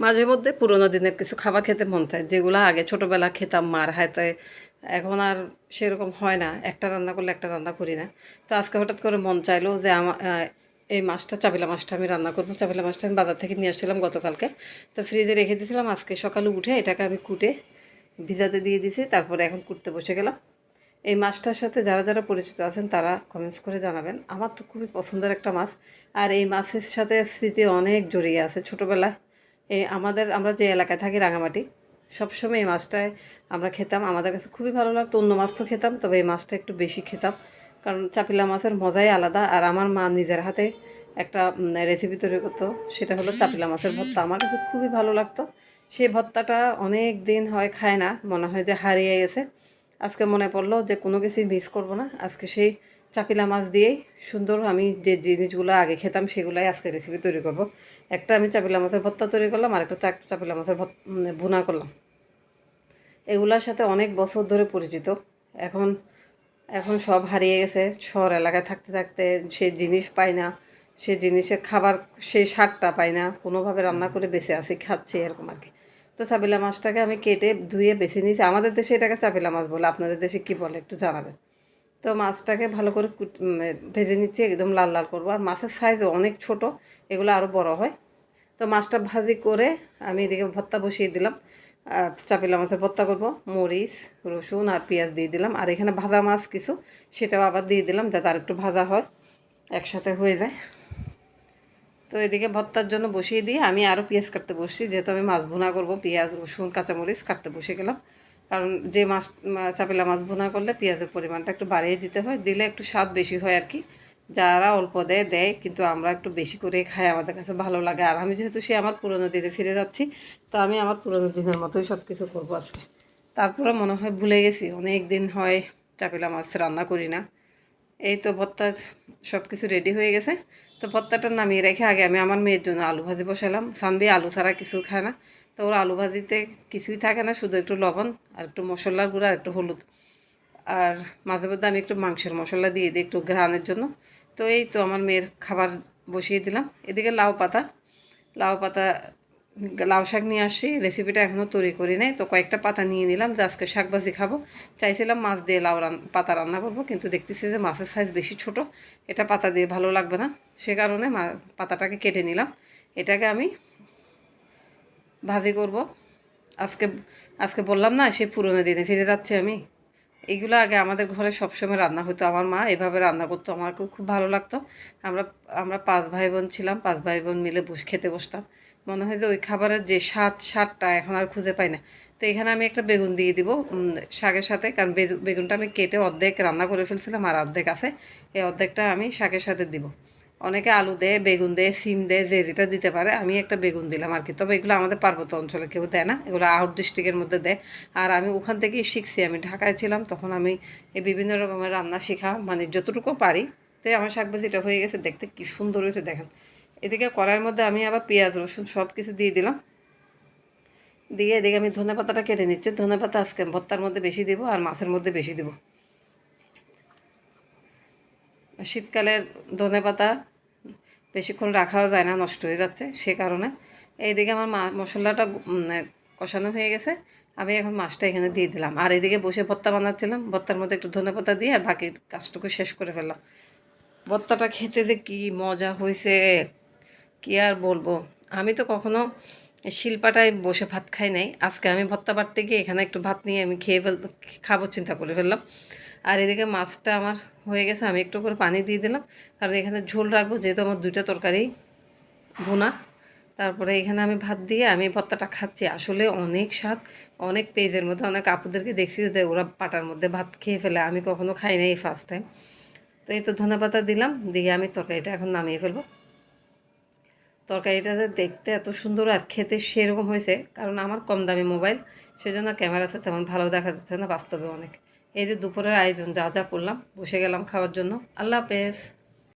মাঝে মধ্যে পুরোনো দিনের কিছু খাবার খেতে মন চায়, যেগুলো আগে ছোটোবেলা খেতাম মার হাতে। এখন আর সেরকম হয় না, একটা রান্না করলে একটা রান্না করি না। তো আজকে হঠাৎ করে মন চাইলো যে আমার এই মাছটা, চাপিলা মাছটা আমি রান্না করবো। চাপিলা মাছটা আমি বাজার থেকে নিয়ে আসছিলাম গতকালকে, তো ফ্রিজে রেখে দিয়েছিলাম। আজকে সকালে উঠে এটাকে আমি কুটে ভিজাতে দিয়ে দিছি, তারপরে এখন কুটতে বসে গেলাম। এই মাছটার সাথে যারা যারা পরিচিত আছেন তারা কমেন্টস করে জানাবেন। আমার তো খুবই পছন্দের একটা মাছ, আর এই মাছের সাথে স্মৃতি অনেক জড়িয়ে আছে ছোটোবেলায়। আমরা যে এলাকায় থাকি রাঙামাটি, সবসময় এই মাছটায় আমরা খেতাম, আমাদের কাছে খুবই ভালো লাগতো। অন্য মাছ তো খেতাম, তবে এই মাছটা একটু বেশি খেতাম, কারণ চাপিলা মাছের মজাই আলাদা। আর আমার মা নিজের হাতে একটা রেসিপি তৈরি করতো, সেটা হলো চাপিলা মাছের ভর্তা। আমার কাছে খুবই ভালো লাগতো। সেই ভর্তাটা অনেক দিন হয় খায় না, মনে হয় যে হারিয়ে গেছে। আজকে মনে পড়লো যে কোনো কিছুই মিস করব না, আজকে সেই চাপিলা মাছ দিয়েই সুন্দর আমি যে জিনিসগুলো আগে খেতাম সেগুলাই আজকে রেসিপি তৈরি করব। একটা আমি চাপিলা মাছের ভর্তা তৈরি করলাম, আর একটা চাপিলা মাছের ভুনা করলাম। এগুলোর সাথে অনেক বছর ধরে পরিচিত। এখন এখন সব হারিয়ে গেছে, শহর এলাকায় থাকতে থাকতে সে জিনিস পাই না, সে জিনিসের খাবার সেই স্বাদটা পাই না। কোনোভাবে রান্না করে বেঁচে আসি, খাচ্ছি, এরকম আর কি। তো চাপিলা মাছটাকে আমি কেটে ধুয়ে বেছে নিয়েছি। আমাদের দেশে এটাকে চাপিলা মাছ বলে, আপনাদের দেশে কী বলে একটু জানাবেন। তো মাছটাকে ভালো করে ভেজে নিচ্ছি, একদম লাল লাল করবো। আর মাছের সাইজও অনেক ছোট, এগুলো আরও বড় হয়। তো মাছটা ভাজি করে আমি এদিকে ভর্তা বসিয়ে দিলাম। চাপিলা মাছের ভর্তা করব, মরিচ, রসুন আর পেঁয়াজ দিয়ে দিলাম। আর এখানে ভাজা মাছ কিছু, সেটাও আবার দিয়ে দিলাম যাতে আর একটু ভাজা হয়, একসাথে হয়ে যায়। তো এদিকে ভর্তার জন্য বসিয়ে দিয়ে আমি আরও পেঁয়াজ কাটতে বসছি, যেহেতু আমি মাছ ভুনা করবো। পেঁয়াজ, রসুন, কাঁচামরিচ কাটতে বসে গেলাম, কারণ যে চাপিলা মাছ ভুনা করলে পেঁয়াজের পরিমাণটা একটু বাড়িয়ে দিতে হয়, দিলে একটু স্বাদ বেশি হয় আর কি। যারা অল্প দেয় দেয়, কিন্তু আমরা একটু বেশি করে খাই, আমাদের কাছে ভালো লাগে। আর আমি যেহেতু সে আমার পুরোনো দিনে ফিরে যাচ্ছি, তো আমি আমার পুরোনো দিনের মতোই সব কিছু করবো আজকে। তারপরে মনে হয় ভুলে গেছি, অনেক দিন হয় চাপিলা মাছ রান্না করি না। এই তো ভর্তা সব কিছু রেডি হয়ে গেছে। তো ভর্তাটা নামিয়ে রেখে আগে আমি আমার মেয়ের জন্য আলু ভাজি বসালাম। সানবি আলু ছাড়া কিছু খায় না, তো ওর আলু ভাজিতে কিছুই থাকে না, শুধু একটু লবণ আর একটু মশলার গুঁড়া আর একটু হলুদ। আর মাঝে মধ্যে আমি একটু মাংসের মশলা দিয়ে দিই একটু ঘ্রাণের জন্য। তো এই তো আমার মেয়ের খাবার বসিয়ে দিলাম। এদিকে লাউ পাতা লাউ শাক নিয়ে আসছি, রেসিপিটা এখনও তৈরি করি নাই। তো কয়েকটা পাতা নিয়ে নিলাম, যে আজকে শাকভাজি খাবো। চাইছিলাম মাছ দিয়ে পাতা রান্না করব, কিন্তু দেখতেছি যে মাছের সাইজ বেশি ছোট, এটা পাতা দিয়ে ভালো লাগবে না। সে কারণে পাতাটাকে কেটে নিলাম। এটাকে আমি ভাজি করব আজকে। আজকে বললাম না, সে পুরোনো দিনে ফিরে যাচ্ছে আমি। এইগুলো আগে আমাদের ঘরে সবসময় রান্না হতো, আমার মা এভাবে রান্না করতো, আমাকেও খুব ভালো লাগতো। আমরা আমরা 5 ভাই বোন ছিলাম, 5 ভাই বোন মিলে খেতে বসতাম। মনে হয় যে ওই খাবারের যে স্বাদটা এখন আর খুঁজে পাই না। তো এখানে আমি একটা বেগুন দিয়ে দিব শাকের সাথে, কারণ বেগুনটা আমি কেটে অর্ধেক রান্না করে ফেলছিলাম, আর অর্ধেক আছে, এই অর্ধেকটা আমি শাকের সাথে দিব। অনেকে আলু দেয়, বেগুন দেয়, সিম দেয়, যে যেটা দিতে পারে। আমি একটা বেগুন দিলাম আর কি। তবে এগুলো আমাদের পার্বত্য অঞ্চলে কেউ দেয় না, এগুলো আউট ডিস্ট্রিক্টের মধ্যে দেয়। আর আমি ওখান থেকেই শিখছি, আমি ঢাকায় ছিলাম তখন আমি এই বিভিন্ন রকমের রান্না শেখা, মানে যতটুকু পারি। তো আমার শাকভাজিটা হয়ে গেছে, দেখতে কি সুন্দর হয়েছে দেখেন। এদিকে কড়াইয়ের মধ্যে আমি আবার পেঁয়াজ, রসুন সব কিছু দিয়ে দিলাম। দিয়ে এদিকে আমি ধনে পাতাটা কেটে নিচ্ছি। ধনে পাতা আজকে ভর্তার মধ্যে বেশি দিব, আর মাছের মধ্যে বেশি দিব। শীতকালের ধনে পাতা বেশিক্ষণ রাখাও যায় না, নষ্ট হয়ে যাচ্ছে, সে কারণে। এইদিকে আমার মশলাটা কষানো হয়ে গেছে, আমি এখন মাছটা এখানে দিয়ে দিলাম। আর এদিকে বসে ভর্তা বানাচ্ছিলাম, ভর্তার মধ্যে একটু ধনেপাতা দিয়ে আর বাকি কাজটুকু শেষ করে ফেললাম। ভর্তাটা খেতে যে কী মজা হয়েছে, কী আর বলবো। আমি তো কখনো শিলপাটায় বসে ভাত খাই নাই, আজকে আমি ভর্তা বাড়তে গিয়ে এখানে একটু ভাত নিয়ে আমি খাবো চিন্তা করে ফেললাম। আর এদিকে মাছটা আমার হয়ে গেছে, আমি একটু করে পানি দিয়ে দিলাম, কারণ এখানে ঝোল রাখবো, যেহেতু আমার 2টা তরকারি ভুনা। তারপরে এখানে আমি ভাত দিয়ে আমি ভর্তাটা খাচ্ছি, আসলে অনেক স্বাদ। অনেক পেজের মধ্যে অনেক আপুদেরকে দেখছি যে ওরা পাটার মধ্যে ভাত খেয়ে ফেলে, আমি কখনো খাই নাই, এই ফার্স্ট টাইম। তো এই তো ধনেপাতা দিলাম, দিয়ে আমি তরকারিটা এখন নামিয়ে ফেলবো। তরকারিটা দেখতে এত সুন্দর আর খেতে সেরকম হয়েছে, কারণ আমার কম দামি মোবাইল, সেজন্য ক্যামেরাতে তেমন ভালো দেখা যাচ্ছে না, বাস্তবে অনেক। এই যে দুপুরের আয়োজন যা যা করলাম, বসে গেলাম খাওয়ার জন্য। আল্লাহ হাফেজ।